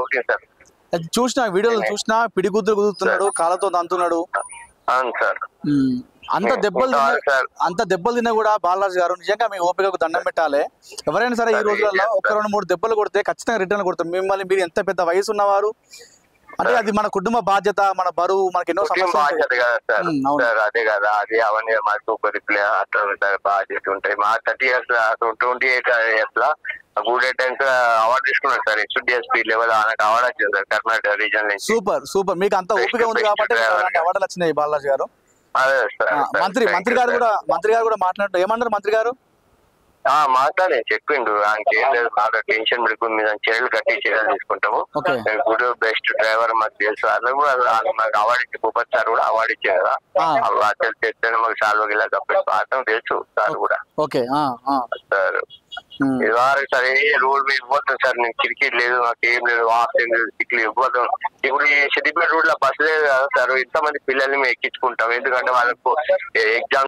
Okay sir. చూసిన వీడియోలు చూసినా పిడిగుద్దులు కుదురుతున్నాడు, కాళ్ళతో దంతున్నాడు. అవును సార్. అంత దెబ్బలు తిన్నా కూడా బాలరాజు గారు నిజంగా మీ ఓపికకు దండం పెట్టాలి. ఎవరైనా సరే ఈ రోజులలో ఒక 2-3 దెబ్బలు కొడితే ఖచ్చితంగా రిటర్న్ కొడతారు. మిమ్మల్ని మీరు ఎంత పెద్ద వయసు ఉన్నవారు అంటే అది మన కుటుంబ బాధ్యత, మన బరువు, మనకి ఎన్నో బాధ్యత కదా సార్. అదే కదా, అది అవన్నీ మాకు అట్లా బాధ్యత ఉంటాయి. మా 30 years 28 years లా గుడ్ టైమ్స్ అవార్డు తీసుకున్నాడు సార్. HDSP లెవెల్ ఆయనకు అవార్డు వచ్చింది సార్ కర్ణాటక రీజన్ నుంచి. సూపర్ మీకు అంత ఓపిక ఉంది కాబట్టి అవార్డులు వచ్చినాయి బాలరాజు గారు. అదే సార్. మంత్రి గారు కూడా మాట్లాడుతూ ఏమన్నారు మంత్రి గారు? మాట్లాడే చెప్పిండు, ఆయనకి ఏం లేదు, బాగా టెన్షన్ పెట్టుకుని మీద చర్యలు కట్టి చర్యలు తీసుకుంటాము. గుడ్ బెస్ట్ డ్రైవర్ మాకు తెలుసు. అది కూడా మాకు అవార్డు ఇచ్చి భూపత్ సార్ కూడా అవార్డు ఇచ్చారు కదా. అసలు చెప్తే మాకు సాల్వ్ ఇలా పాఠం తెలుసు సార్ కూడా సార్. ఇదివరకు సార్ ఏ రోడ్ మీద ఇవ్వద్దు సార్, నేను క్రికెట్ లేదు, నాకు ఏం లేదు, ఆప్షన్ లేదు, సిక్లు ఇవ్వద్దు. ఇప్పుడు ఈ సిద్దిపేట రోడ్ లో బస్సు లేదు కదా సార్, ఇంతమంది పిల్లల్ని మేము ఎక్కించుకుంటాం. ఎందుకంటే వాళ్ళకు ఎగ్జామ్